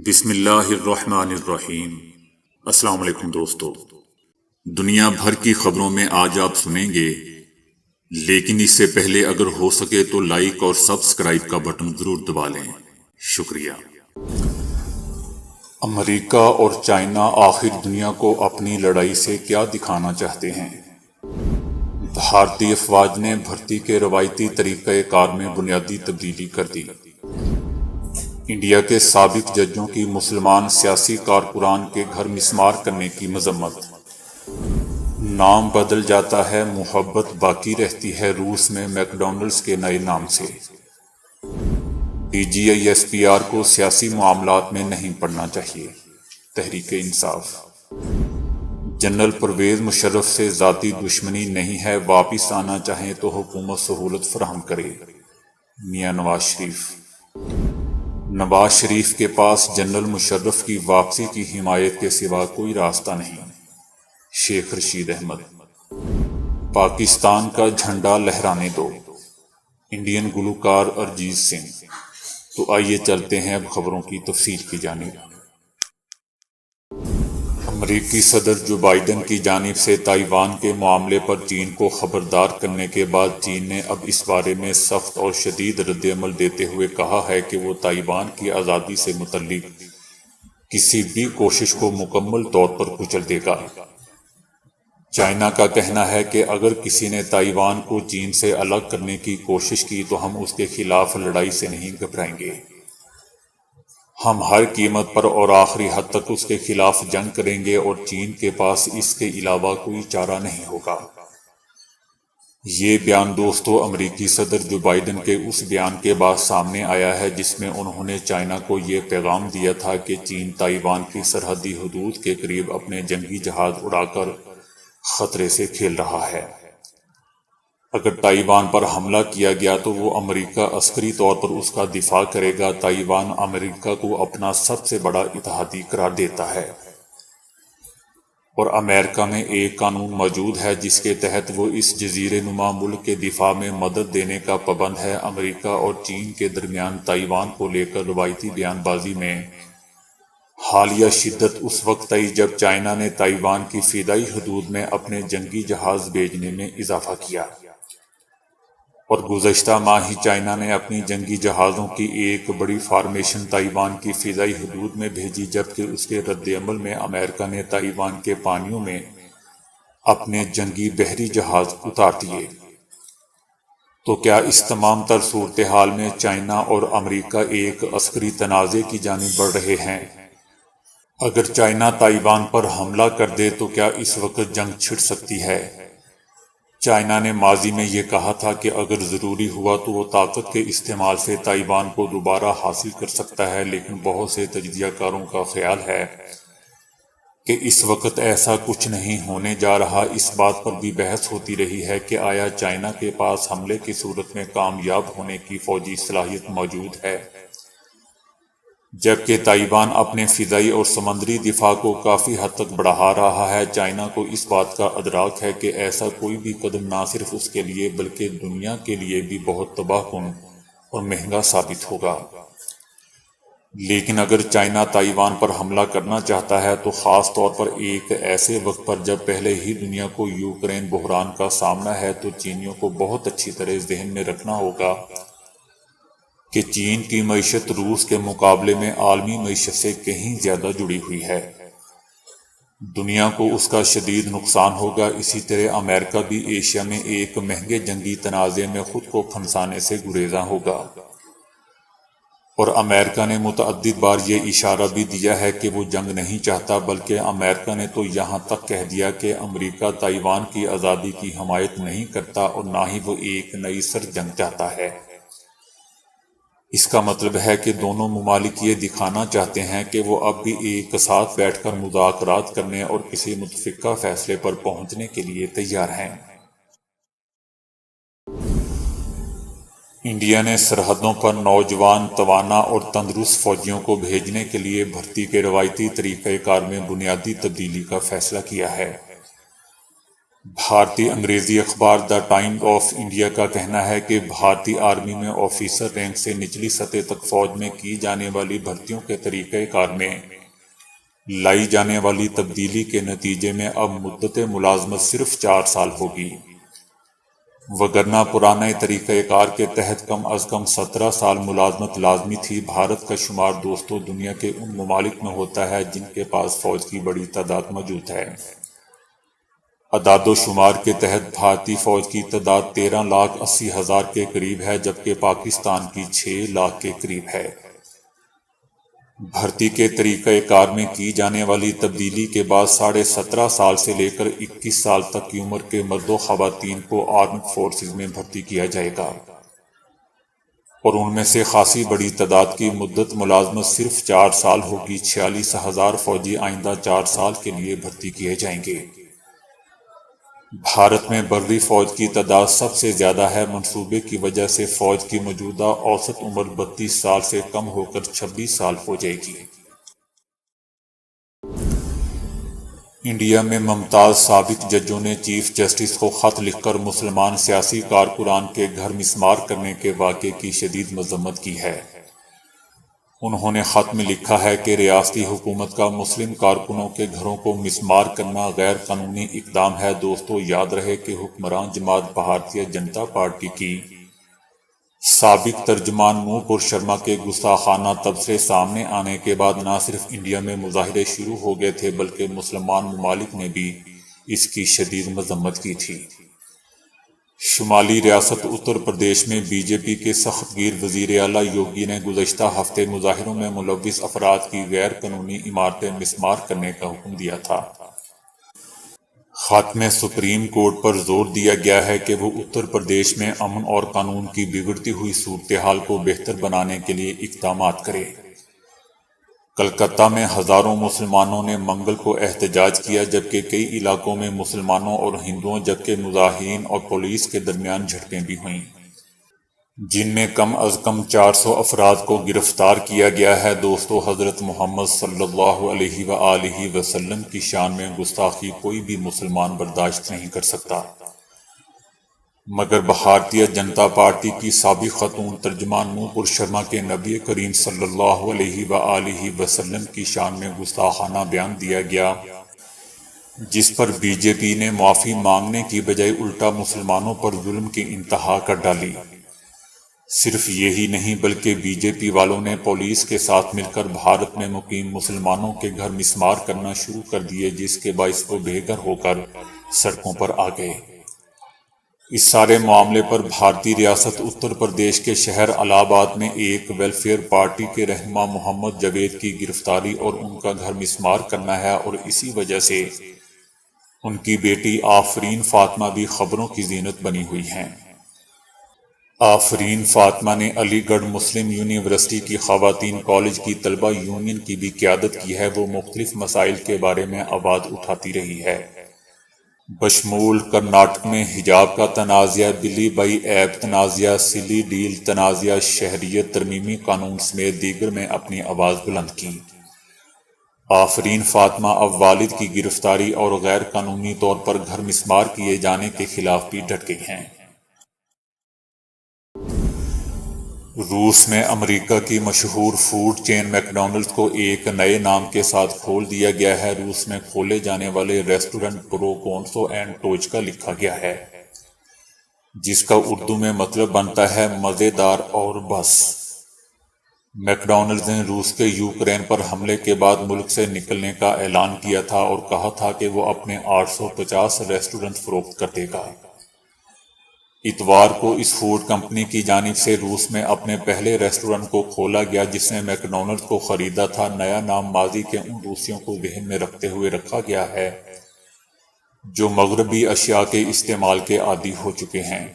بسم اللہ الرحمن الرحیم۔ السلام علیکم دوستو، دنیا بھر کی خبروں میں آج آپ سنیں گے، لیکن اس سے پہلے اگر ہو سکے تو لائک اور سبسکرائب کا بٹن ضرور دبا لیں۔ شکریہ۔ امریکہ اور چائنا آخر دنیا کو اپنی لڑائی سے کیا دکھانا چاہتے ہیں؟ بھارتی افواج نے بھرتی کے روایتی طریقہ کار میں بنیادی تبدیلی کر دی۔ انڈیا کے سابق ججوں کی مسلمان سیاسی کارکنان کے گھر مسمار کرنے کی مذمت۔ نام بدل جاتا ہے، محبت باقی رہتی ہے روس میں میک ڈونلڈز کے نئے نام سے۔ DGI-SPR کو سیاسی معاملات میں نہیں پڑنا چاہیے۔ تحریک انصاف۔ جنرل پرویز مشرف سے ذاتی دشمنی نہیں ہے، واپس آنا چاہیں تو حکومت سہولت فراہم کرے۔ میاں نواز شریف۔ نواز شریف کے پاس جنرل مشرف کی واپسی کی حمایت کے سوا کوئی راستہ نہیں۔ شیخ رشید احمد۔ پاکستان کا جھنڈا لہرانے دو، انڈین گلوکار ارجیت سنگھ۔ تو آئیے چلتے ہیں اب خبروں کی تفصیل کی جانب۔ امریکی صدر جو بائیڈن کی جانب سے تائیوان کے معاملے پر چین کو خبردار کرنے کے بعد چین نے اب اس بارے میں سخت اور شدید رد عمل دیتے ہوئے کہا ہے کہ وہ تائیوان کی آزادی سے متعلق کسی بھی کوشش کو مکمل طور پر کچل دے گا۔ چائنا کا کہنا ہے کہ اگر کسی نے تائیوان کو چین سے الگ کرنے کی کوشش کی تو ہم اس کے خلاف لڑائی سے نہیں گھبرائیں گے۔ ہم ہر قیمت پر اور آخری حد تک اس کے خلاف جنگ کریں گے اور چین کے پاس اس کے علاوہ کوئی چارہ نہیں ہوگا۔ یہ بیان دوستو امریکی صدر جو بائیڈن کے اس بیان کے بعد سامنے آیا ہے جس میں انہوں نے چائنا کو یہ پیغام دیا تھا کہ چین تائیوان کی سرحدی حدود کے قریب اپنے جنگی جہاز اڑا کر خطرے سے کھیل رہا ہے۔ اگر تائیوان پر حملہ کیا گیا تو وہ امریکہ عسکری طور پر اس کا دفاع کرے گا۔ تائیوان امریکہ کو اپنا سب سے بڑا اتحادی قرار دیتا ہے اور امریکہ میں ایک قانون موجود ہے جس کے تحت وہ اس جزیرے نما ملک کے دفاع میں مدد دینے کا پابند ہے۔ امریکہ اور چین کے درمیان تائیوان کو لے کر روایتی بیان بازی میں حالیہ شدت اس وقت آئی جب چائنا نے تائیوان کی فضائی حدود میں اپنے جنگی جہاز بھیجنے میں اضافہ کیا، اور گزشتہ ماہ ہی چائنا نے اپنی جنگی جہازوں کی ایک بڑی فارمیشن تائیوان کی فضائی حدود میں بھیجی، جبکہ اس کے رد عمل میں امریکہ نے تائیوان کے پانیوں میں اپنے جنگی بحری جہاز اتار دیے۔ تو کیا اس تمام تر صورتحال میں چائنا اور امریکہ ایک عسکری تنازع کی جانب بڑھ رہے ہیں؟ اگر چائنا تائیوان پر حملہ کر دے تو کیا اس وقت جنگ چھڑ سکتی ہے؟ چائنا نے ماضی میں یہ کہا تھا کہ اگر ضروری ہوا تو وہ طاقت کے استعمال سے تائیوان کو دوبارہ حاصل کر سکتا ہے، لیکن بہت سے تجزیہ کاروں کا خیال ہے کہ اس وقت ایسا کچھ نہیں ہونے جا رہا۔ اس بات پر بھی بحث ہوتی رہی ہے کہ آیا چائنا کے پاس حملے کی صورت میں کامیاب ہونے کی فوجی صلاحیت موجود ہے، جبکہ تائیوان اپنے فضائی اور سمندری دفاع کو کافی حد تک بڑھا رہا ہے۔ چائنا کو اس بات کا ادراک ہے کہ ایسا کوئی بھی قدم نہ صرف اس کے لیے بلکہ دنیا کے لیے بھی بہت تباہ کن اور مہنگا ثابت ہوگا۔ لیکن اگر چائنا تائیوان پر حملہ کرنا چاہتا ہے تو خاص طور پر ایک ایسے وقت پر جب پہلے ہی دنیا کو یوکرین بحران کا سامنا ہے، تو چینیوں کو بہت اچھی طرح ذہن میں رکھنا ہوگا کہ چین کی معیشت روس کے مقابلے میں عالمی معیشت سے کہیں زیادہ جڑی ہوئی ہے۔ دنیا کو اس کا شدید نقصان ہوگا۔ اسی طرح امریکہ بھی ایشیا میں ایک مہنگے جنگی تنازع میں خود کو پھنسانے سے گریزاں ہوگا، اور امریکہ نے متعدد بار یہ اشارہ بھی دیا ہے کہ وہ جنگ نہیں چاہتا، بلکہ امریکہ نے تو یہاں تک کہہ دیا کہ امریکہ تائیوان کی آزادی کی حمایت نہیں کرتا اور نہ ہی وہ ایک نئی سرد جنگ چاہتا ہے۔ اس کا مطلب ہے کہ دونوں ممالک یہ دکھانا چاہتے ہیں کہ وہ اب بھی ایک ساتھ بیٹھ کر مذاکرات کرنے اور کسی متفقہ فیصلے پر پہنچنے کے لیے تیار ہیں۔ انڈیا نے سرحدوں پر نوجوان، توانا اور تندرست فوجیوں کو بھیجنے کے لیے بھرتی کے روایتی طریقہ کار میں بنیادی تبدیلی کا فیصلہ کیا ہے۔ بھارتی انگریزی اخبار دا ٹائمز آف انڈیا کا کہنا ہے کہ بھارتی آرمی میں آفیسر رینک سے نچلی سطح تک فوج میں کی جانے والی بھرتیوں کے طریقہ کار میں لائی جانے والی تبدیلی کے نتیجے میں اب مدت ملازمت صرف 4 سال ہوگی، وگرنہ پرانے طریقہ کار کے تحت کم از کم 17 سال ملازمت لازمی تھی۔ بھارت کا شمار دوستوں دنیا کے ان ممالک میں ہوتا ہے جن کے پاس فوج کی بڑی تعداد موجود ہے۔ اعداد و شمار کے تحت بھارتی فوج کی تعداد 13,80,000 کے قریب ہے، جبکہ پاکستان کی 6 لاکھ کے قریب ہے۔ بھرتی کے طریقہ کار میں کی جانے والی تبدیلی کے بعد 17.5 سال سے لے کر 21 سال تک کی عمر کے مرد و خواتین کو آرمڈ فورسز میں بھرتی کیا جائے گا، اور ان میں سے خاصی بڑی تعداد کی مدت ملازمت صرف 4 سال ہوگی۔ 46,000 فوجی آئندہ 4 سال کے لیے بھرتی کیے جائیں گے۔ بھارت میں بحری فوج کی تعداد سب سے زیادہ ہے۔ منصوبے کی وجہ سے فوج کی موجودہ اوسط عمر 32 سال سے کم ہو کر 26 سال ہو جائے گی۔ انڈیا میں ممتاز سابق ججوں نے چیف جسٹس کو خط لکھ کر مسلمان سیاسی کارکنان کے گھر مسمار کرنے کے واقعے کی شدید مذمت کی ہے۔ انہوں نے خط میں لکھا ہے کہ ریاستی حکومت کا مسلم کارکنوں کے گھروں کو مسمار کرنا غیر قانونی اقدام ہے۔ دوستو، یاد رہے کہ حکمران جماعت بھارتیہ جنتا پارٹی کی سابق ترجمان نوپور شرما کے گستاخانہ تبصرے سامنے آنے کے بعد نہ صرف انڈیا میں مظاہرے شروع ہو گئے تھے بلکہ مسلمان ممالک نے بھی اس کی شدید مذمت کی تھی۔ شمالی ریاست اتر پردیش میں بی جے پی کے سخت گیر وزیر اعلیٰ یوگی نے گزشتہ ہفتے مظاہروں میں ملوث افراد کی غیر قانونی عمارتیں مسمار کرنے کا حکم دیا تھا۔ خط میں سپریم کورٹ پر زور دیا گیا ہے کہ وہ اتر پردیش میں امن اور قانون کی بگڑتی ہوئی صورتحال کو بہتر بنانے کے لیے اقدامات کرے۔ کلکتہ میں ہزاروں مسلمانوں نے منگل کو احتجاج کیا، جبکہ کئی علاقوں میں مسلمانوں اور ہندوؤں جبکہ مظاہرین اور پولیس کے درمیان جھڑپیں بھی ہوئیں، جن میں کم از کم 400 افراد کو گرفتار کیا گیا ہے۔ دوستو، حضرت محمد صلی اللہ علیہ وآلہ وسلم کی شان میں گستاخی کوئی بھی مسلمان برداشت نہیں کر سکتا، مگر بھارتیہ جنتا پارٹی کی سابق خاتون ترجمان نوپور شرما کے نبی کریم صلی اللہ علیہ وآلہ وسلم کی شان میں گستاخانہ بیان دیا گیا، جس پر بی جے پی نے معافی مانگنے کی بجائے الٹا مسلمانوں پر ظلم کی انتہا کر ڈالی۔ صرف یہی نہیں بلکہ بی جے پی والوں نے پولیس کے ساتھ مل کر بھارت میں مقیم مسلمانوں کے گھر مسمار کرنا شروع کر دیے، جس کے باعث وہ بے گھر ہو کر سڑکوں پر آ گئے۔ اس سارے معاملے پر بھارتی ریاست اتر پردیش کے شہر الہ آباد میں ایک ویلفیئر پارٹی کے رہنما محمد جاوید کی گرفتاری اور ان کا گھر مسمار کرنا ہے، اور اسی وجہ سے ان کی بیٹی آفرین فاطمہ بھی خبروں کی زینت بنی ہوئی ہیں۔ آفرین فاطمہ نے علی گڑھ مسلم یونیورسٹی کی خواتین کالج کی طلبہ یونین کی بھی قیادت کی ہے۔ وہ مختلف مسائل کے بارے میں آواز اٹھاتی رہی ہے، بشمول کرناٹک میں حجاب کا تنازعہ، بلی بائی ایپ تنازعہ، سلی ڈیل تنازعہ، شہریت ترمیمی قانون سمیت دیگر میں اپنی آواز بلند کی۔ آفرین فاطمہ اب والد کی گرفتاری اور غیر قانونی طور پر گھر مسمار کیے جانے کے خلاف بھی ڈٹ گئی ہیں۔ روس میں امریکہ کی مشہور فوڈ چین میک ڈونلڈز کو ایک نئے نام کے ساتھ کھول دیا گیا ہے۔ روس میں کھولے جانے والے ریسٹورنٹ پروکونسو اینڈ ٹوچکا لکھا گیا ہے، جس کا اردو میں مطلب بنتا ہے مزیدار اور بس۔ میک ڈونلڈز نے روس کے یوکرین پر حملے کے بعد ملک سے نکلنے کا اعلان کیا تھا اور کہا تھا کہ وہ اپنے 850 ریسٹورنٹ فروخت کر دے گا۔ اتوار کو اس فوڈ کمپنی کی جانب سے روس میں اپنے پہلے ریسٹورنٹ کو کھولا گیا جس نے میک ڈونلڈز کو خریدا تھا۔ نیا نام ماضی کے ان روسیوں کو ذہن میں رکھتے ہوئے رکھا گیا ہے جو مغربی اشیاء کے استعمال کے عادی ہو چکے ہیں۔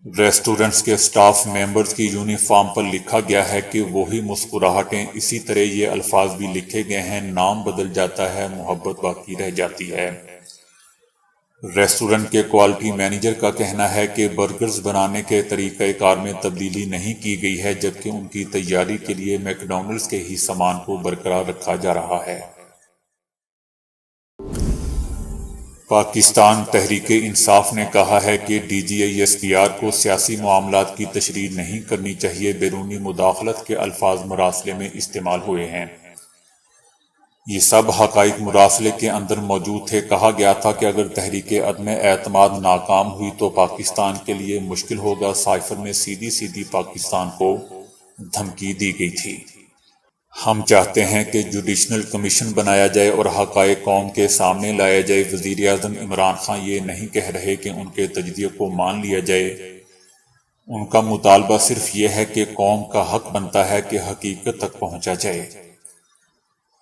ریسٹورنٹس کے سٹاف ممبرز کی یونیفارم پر لکھا گیا ہے کہ وہی مسکراہٹیں، اسی طرح یہ الفاظ بھی لکھے گئے ہیں، نام بدل جاتا ہے، محبت باقی رہ جاتی ہے۔ ریسٹورنٹ کے کوالٹی مینیجر کا کہنا ہے کہ برگرز بنانے کے طریقہ کار میں تبدیلی نہیں کی گئی ہے، جبکہ ان کی تیاری کے لیے میک ڈونلڈز کے ہی سامان کو برقرار رکھا جا رہا ہے۔ پاکستان تحریک انصاف نے کہا ہے کہ DGISPR کو سیاسی معاملات کی تشریح نہیں کرنی چاہیے، بیرونی مداخلت کے الفاظ مراسلے میں استعمال ہوئے ہیں۔ یہ سب حقائق مراسلے کے اندر موجود تھے۔ کہا گیا تھا کہ اگر تحریک عدم اعتماد ناکام ہوئی تو پاکستان کے لیے مشکل ہوگا۔ سائفر میں سیدھی پاکستان کو دھمکی دی گئی تھی۔ ہم چاہتے ہیں کہ جوڈیشنل کمیشن بنایا جائے اور حقائق قوم کے سامنے لایا جائے۔ وزیر اعظم عمران خان یہ نہیں کہہ رہے کہ ان کے تجزیے کو مان لیا جائے، ان کا مطالبہ صرف یہ ہے کہ قوم کا حق بنتا ہے کہ حقیقت تک پہنچا جائے۔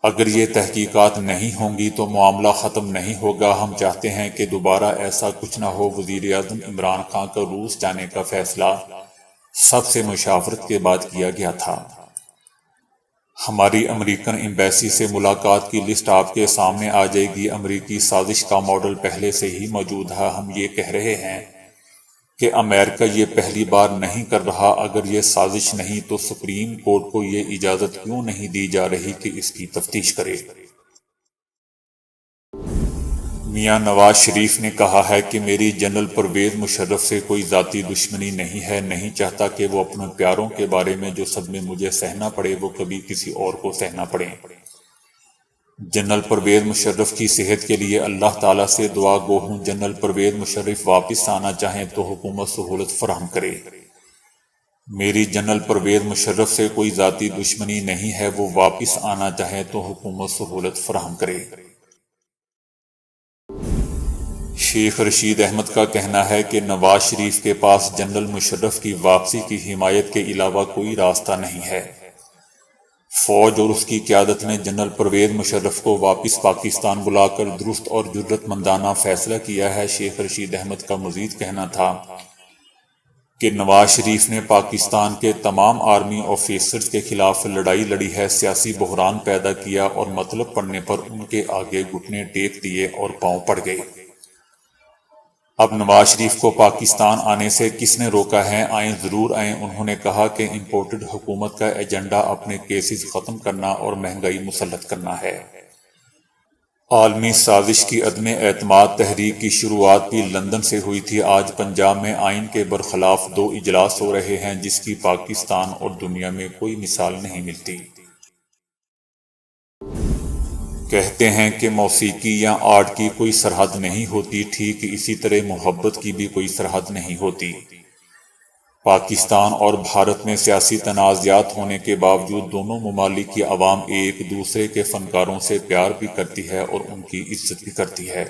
اگر یہ تحقیقات نہیں ہوں گی تو معاملہ ختم نہیں ہوگا۔ ہم چاہتے ہیں کہ دوبارہ ایسا کچھ نہ ہو۔ وزیر اعظم عمران خان کا روس جانے کا فیصلہ سب سے مشاورت کے بعد کیا گیا تھا۔ ہماری امریکن ایمبیسی سے ملاقات کی لسٹ آپ کے سامنے آ جائے گی۔ امریکی سازش کا ماڈل پہلے سے ہی موجود ہے۔ ہم یہ کہہ رہے ہیں کہ امریکہ یہ پہلی بار نہیں کر رہا۔ اگر یہ سازش نہیں تو سپریم کورٹ کو یہ اجازت کیوں نہیں دی جا رہی کہ اس کی تفتیش کرے؟ میاں نواز شریف نے کہا ہے کہ میری جنرل پرویز مشرف سے کوئی ذاتی دشمنی نہیں ہے، نہیں چاہتا کہ وہ اپنے پیاروں کے بارے میں جو صدمے مجھے سہنا پڑے وہ کبھی کسی اور کو سہنا پڑے۔ جنرل پرویز مشرف کی صحت کے لیے اللہ تعالیٰ سے دعا گو ہوں۔ جنرل پرویز مشرف واپس آنا چاہیں تو حکومت سہولت فراہم کرے۔ میری جنرل پرویز مشرف سے کوئی ذاتی دشمنی نہیں ہے، وہ واپس آنا چاہیں تو حکومت سہولت فراہم کرے۔ شیخ رشید احمد کا کہنا ہے کہ نواز شریف کے پاس جنرل مشرف کی واپسی کی حمایت کے علاوہ کوئی راستہ نہیں ہے۔ فوج اور اس کی قیادت نے جنرل پرویز مشرف کو واپس پاکستان بلا کر درست اور جرأت مندانہ فیصلہ کیا ہے۔ شیخ رشید احمد کا مزید کہنا تھا کہ نواز شریف نے پاکستان کے تمام آرمی آفیسرز کے خلاف لڑائی لڑی ہے، سیاسی بحران پیدا کیا اور مطلب پڑنے پر ان کے آگے گھٹنے ٹیک دیے اور پاؤں پڑ گئے۔ اب نواز شریف کو پاکستان آنے سے کس نے روکا ہے؟ آئیں، ضرور آئیں۔ انہوں نے کہا کہ امپورٹڈ حکومت کا ایجنڈا اپنے کیسز ختم کرنا اور مہنگائی مسلط کرنا ہے۔ عالمی سازش کی عدم اعتماد تحریک کی شروعات بھی لندن سے ہوئی تھی۔ آج پنجاب میں آئین کے برخلاف 2 اجلاس ہو رہے ہیں جس کی پاکستان اور دنیا میں کوئی مثال نہیں ملتی۔ کہتے ہیں کہ موسیقی یا آرٹ کی کوئی سرحد نہیں ہوتی، ٹھیک اسی طرح محبت کی بھی کوئی سرحد نہیں ہوتی۔ پاکستان اور بھارت میں سیاسی تنازعات ہونے کے باوجود دونوں ممالک کی عوام ایک دوسرے کے فنکاروں سے پیار بھی کرتی ہے اور ان کی عزت بھی کرتی ہے۔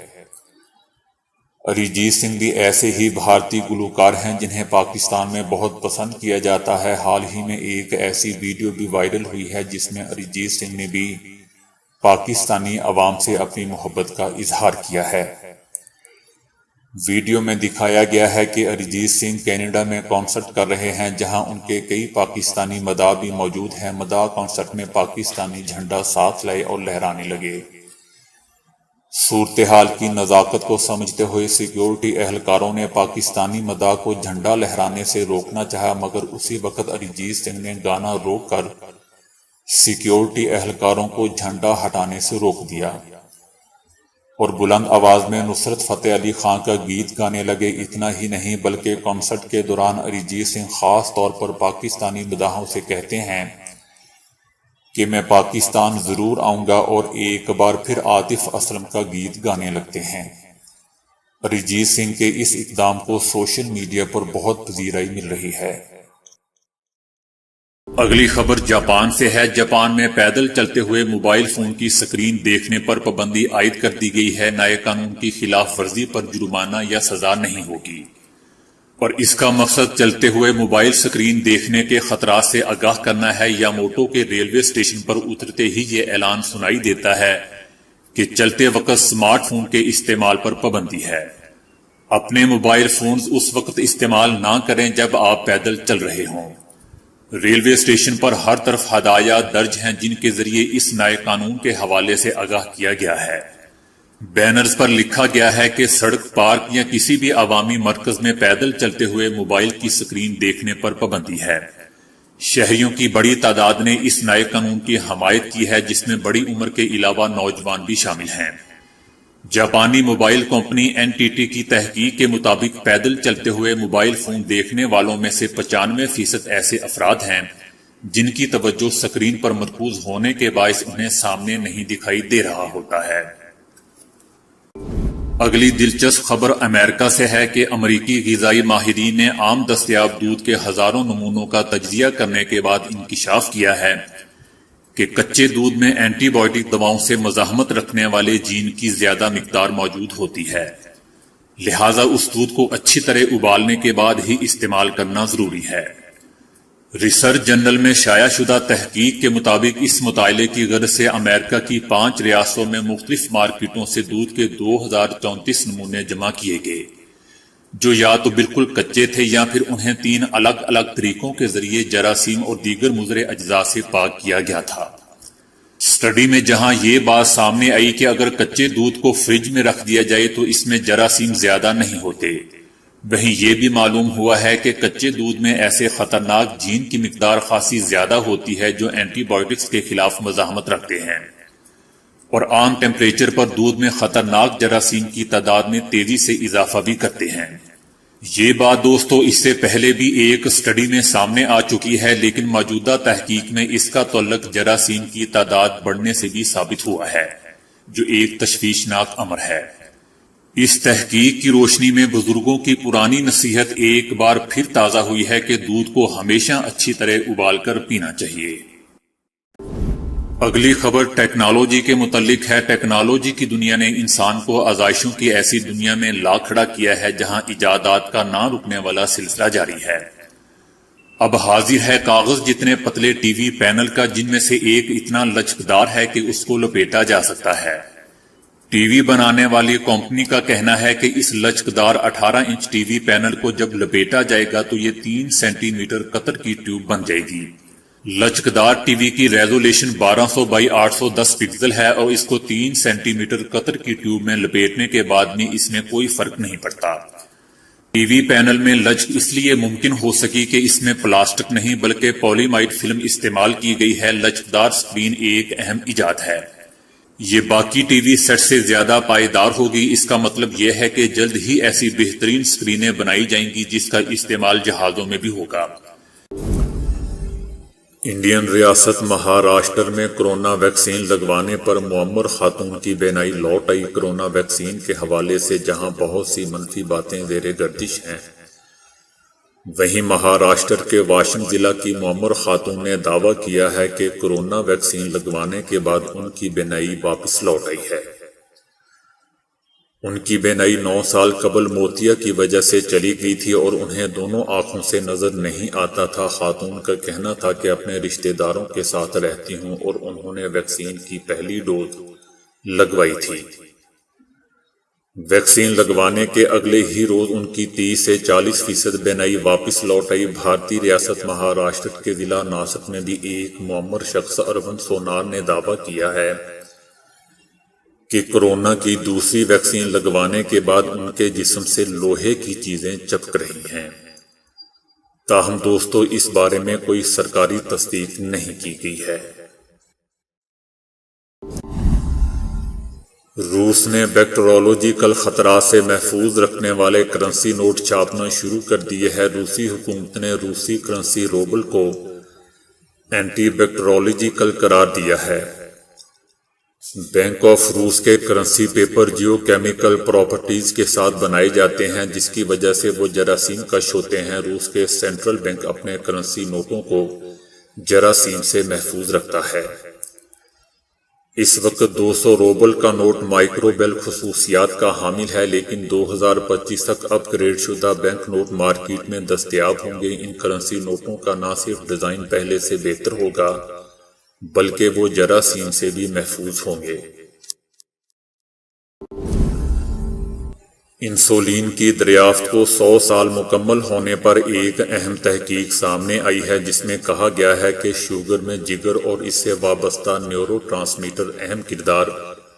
اریجیت سنگھ بھی ایسے ہی بھارتی گلوکار ہیں جنہیں پاکستان میں بہت پسند کیا جاتا ہے۔ حال ہی میں ایک ایسی ویڈیو بھی وائرل ہوئی ہے جس میں اریجیت سنگھ نے بھی پاکستانی عوام سے اپنی محبت کا اظہار کیا ہے۔ ویڈیو میں دکھایا گیا ہے کہ اریجیت سنگھ کینیڈا میں کانسرٹ کر رہے ہیں جہاں ان کے کئی پاکستانی مداح بھی موجود ہیں۔ مداح کانسرٹ میں پاکستانی جھنڈا ساتھ لائے اور لہرانے لگے۔ صورتحال کی نزاکت کو سمجھتے ہوئے سیکیورٹی اہلکاروں نے پاکستانی مداح کو جھنڈا لہرانے سے روکنا چاہا، مگر اسی وقت اریجیت سنگھ نے گانا روک کر سیکیورٹی اہلکاروں کو جھنڈا ہٹانے سے روک دیا اور بلند آواز میں نصرت فتح علی خان کا گیت گانے لگے۔ اتنا ہی نہیں بلکہ کانسرٹ کے دوران اریجیت سنگھ خاص طور پر پاکستانی مداحوں سے کہتے ہیں کہ میں پاکستان ضرور آؤں گا، اور ایک بار پھر عاطف اسلم کا گیت گانے لگتے ہیں۔ اریجیت سنگھ کے اس اقدام کو سوشل میڈیا پر بہت پذیرائی مل رہی ہے۔ اگلی خبر جاپان سے ہے۔ جاپان میں پیدل چلتے ہوئے موبائل فون کی سکرین دیکھنے پر پابندی عائد کر دی گئی ہے۔ نئے قانون کی خلاف ورزی پر جرمانہ یا سزا نہیں ہوگی، اور اس کا مقصد چلتے ہوئے موبائل سکرین دیکھنے کے خطرات سے آگاہ کرنا ہے۔ یاموٹو کے ریلوے اسٹیشن پر اترتے ہی یہ اعلان سنائی دیتا ہے کہ چلتے وقت سمارٹ فون کے استعمال پر پابندی ہے۔ اپنے موبائل فونز اس وقت استعمال نہ کریں جب آپ پیدل چل رہے ہوں۔ ریلوے اسٹیشن پر ہر طرف ہدایات درج ہیں جن کے ذریعے اس نئے قانون کے حوالے سے آگاہ کیا گیا ہے۔ بینرز پر لکھا گیا ہے کہ سڑک، پارک یا کسی بھی عوامی مرکز میں پیدل چلتے ہوئے موبائل کی سکرین دیکھنے پر پابندی ہے۔ شہریوں کی بڑی تعداد نے اس نئے قانون کی حمایت کی ہے جس میں بڑی عمر کے علاوہ نوجوان بھی شامل ہیں۔ جاپانی موبائل کمپنی NTT کی تحقیق کے مطابق پیدل چلتے ہوئے موبائل فون دیکھنے والوں میں سے 95% ایسے افراد ہیں جن کی توجہ سکرین پر مرکوز ہونے کے باعث انہیں سامنے نہیں دکھائی دے رہا ہوتا ہے۔ اگلی دلچسپ خبر امریکہ سے ہے کہ امریکی غذائی ماہرین نے عام دستیاب دودھ کے ہزاروں نمونوں کا تجزیہ کرنے کے بعد انکشاف کیا ہے کہ کچے دودھ میں اینٹی بائیوٹک دواؤں سے مزاحمت رکھنے والے جین کی زیادہ مقدار موجود ہوتی ہے، لہٰذا اس دودھ کو اچھی طرح ابالنے کے بعد ہی استعمال کرنا ضروری ہے۔ ریسرچ جرنل میں شائع شدہ تحقیق کے مطابق اس مطالعے کی غرض سے امریکہ کی 5 ریاستوں میں مختلف مارکیٹوں سے دودھ کے 2034 نمونے جمع کیے گئے، جو یا تو بالکل کچے تھے یا پھر انہیں 3 الگ الگ طریقوں کے ذریعے جراثیم اور دیگر مضر اجزاء سے پاک کیا گیا تھا۔ اسٹڈی میں جہاں یہ بات سامنے آئی کہ اگر کچے دودھ کو فریج میں رکھ دیا جائے تو اس میں جراثیم زیادہ نہیں ہوتے، وہیں یہ بھی معلوم ہوا ہے کہ کچے دودھ میں ایسے خطرناک جین کی مقدار خاصی زیادہ ہوتی ہے جو اینٹی بائیوٹکس کے خلاف مزاحمت رکھتے ہیں اور عام ٹیمپریچر پر دودھ میں خطرناک جراثیم کی تعداد میں تیزی سے اضافہ بھی کرتے ہیں۔ یہ بات دوستو اس سے پہلے بھی ایک اسٹڈی میں سامنے آ چکی ہے، لیکن موجودہ تحقیق میں اس کا تعلق جراثیم کی تعداد بڑھنے سے بھی ثابت ہوا ہے، جو ایک تشویشناک امر ہے۔ اس تحقیق کی روشنی میں بزرگوں کی پرانی نصیحت ایک بار پھر تازہ ہوئی ہے کہ دودھ کو ہمیشہ اچھی طرح ابال کر پینا چاہیے۔ اگلی خبر ٹیکنالوجی کے متعلق ہے۔ ٹیکنالوجی کی دنیا نے انسان کو آزائشوں کی ایسی دنیا میں لا کھڑا کیا ہے جہاں ایجادات کا نہ رکنے والا سلسلہ جاری ہے۔ اب حاضر ہے کاغذ جتنے پتلے ٹی وی پینل کا، جن میں سے ایک اتنا لچکدار ہے کہ اس کو لپیٹا جا سکتا ہے۔ ٹی وی بنانے والی کمپنی کا کہنا ہے کہ اس لچکدار 18 انچ ٹی وی پینل کو جب لپیٹا جائے گا تو یہ 3 سینٹی میٹر قطر کی ٹیوب بن جائے گی۔ لچکدار ٹی وی کی ریزولیشن 1200 بائی 810 پکسل ہے اور اس کو 3 سینٹی میٹر قطر کی ٹیوب میں لپیٹنے کے بعد بھی اس میں کوئی فرق نہیں پڑتا۔ ٹی وی پینل میں لچک اس لیے ممکن ہو سکی کہ اس میں پلاسٹک نہیں بلکہ پولیمائڈ فلم استعمال کی گئی ہے۔ لچکدار سکرین ایک اہم ایجاد ہے، یہ باقی ٹی وی سیٹ سے زیادہ پائیدار ہوگی۔ اس کا مطلب یہ ہے کہ جلد ہی ایسی بہترین سکرینیں بنائی جائیں گی جس کا استعمال جہازوں میں بھی ہوگا۔ انڈین ریاست مہاراشٹر میں کرونا ویکسین لگوانے پر معمر خاتون کی بینائی لوٹ آئی۔ کرونا ویکسین کے حوالے سے جہاں بہت سی منفی باتیں زیر گردش ہیں، وہیں مہاراشٹر کے واشم ضلع کی معمر خاتون نے دعویٰ کیا ہے کہ کرونا ویکسین لگوانے کے بعد ان کی بینائی واپس لوٹ آئی ہے۔ ان کی بینائی 9 سال قبل موتیا کی وجہ سے چلی گئی تھی اور انہیں دونوں آنکھوں سے نظر نہیں آتا تھا۔ خاتون کا کہنا تھا کہ اپنے رشتہ داروں کے ساتھ رہتی ہوں اور انہوں نے ویکسین کی پہلی ڈوز لگوائی تھی۔ ویکسین لگوانے کے اگلے ہی روز ان کی 30 سے 40% بینائی واپس لوٹ آئی۔ بھارتی ریاست مہاراشٹر کے ضلع ناسک میں بھی ایک معمر شخص اروند سونار نے دعویٰ کیا ہے کہ کورونا کی دوسری ویکسین لگوانے کے بعد ان کے جسم سے لوہے کی چیزیں چپک رہی ہیں۔ تاہم دوستو اس بارے میں کوئی سرکاری تصدیق نہیں کی گئی ہے۔ روس نے بیکٹیریولوجیکل خطرات سے محفوظ رکھنے والے کرنسی نوٹ چھاپنا شروع کر دیے ہیں۔ روسی حکومت نے روسی کرنسی روبل کو اینٹی بیکٹیریولوجیکل قرار دیا ہے۔ بینک آف روس کے currency paper geochemical properties کے ساتھ بنائے جاتے ہیں، جس کی وجہ سے وہ جراثیم کش ہوتے ہیں۔ روس کے سینٹرل بینک اپنے کرنسی نوٹوں کو جراثیم سے محفوظ رکھتا ہے۔ اس وقت 200 روبل کا نوٹ مائکروبیل خصوصیات کا حامل ہے، لیکن 2025 تک اپ گریڈ شدہ بینک نوٹ مارکیٹ میں دستیاب ہوں گے۔ ان کرنسی نوٹوں کا نہ صرف ڈیزائن پہلے سے بہتر ہوگا بلکہ وہ جراثیم سے بھی محفوظ ہوں گے۔ انسولین کی دریافت کو 100 سال مکمل ہونے پر ایک اہم تحقیق سامنے آئی ہے، جس میں کہا گیا ہے کہ شوگر میں جگر اور اس سے وابستہ نیورو ٹرانسمیٹر اہم کردار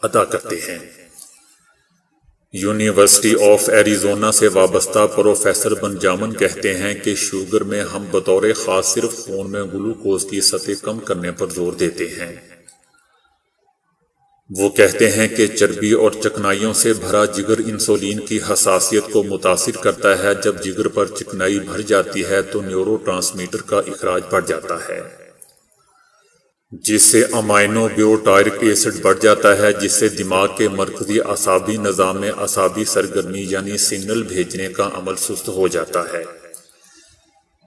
ادا کرتے ہیں۔ یونیورسٹی آف ایریزونا سے وابستہ پروفیسر بنجامن کہتے ہیں کہ شوگر میں ہم بطور خاص صرف خون میں گلوکوز کی سطح کم کرنے پر زور دیتے ہیں۔ وہ کہتے ہیں کہ چربی اور چکنائیوں سے بھرا جگر انسولین کی حساسیت کو متاثر کرتا ہے۔ جب جگر پر چکنائی بھر جاتی ہے تو نیورو ٹرانسمیٹر کا اخراج بڑھ جاتا ہے، جس سے امائنو بیوٹائرک ایسڈ بڑھ جاتا ہے، جس سے دماغ کے مرکزی اعصابی نظام میں اعصابی سرگرمی یعنی سگنل بھیجنے کا عمل سست ہو جاتا ہے۔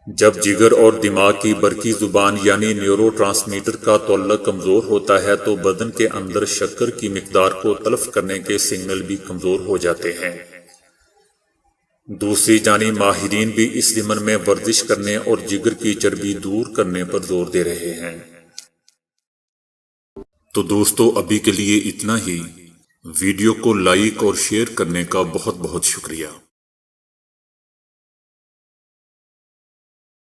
جب جگر اور دماغ کی برقی زبان یعنی نیورو ٹرانسمیٹر کا تعلق کمزور ہوتا ہے تو بدن کے اندر شکر کی مقدار کو تلف کرنے کے سگنل بھی کمزور ہو جاتے ہیں۔ دوسری جانب ماہرین بھی اس ضمن میں ورزش کرنے اور جگر کی چربی دور کرنے پر زور دے رہے ہیں۔ تو دوستو ابھی کے لیے اتنا ہی۔ ویڈیو کو لائک اور شیئر کرنے کا بہت بہت شکریہ۔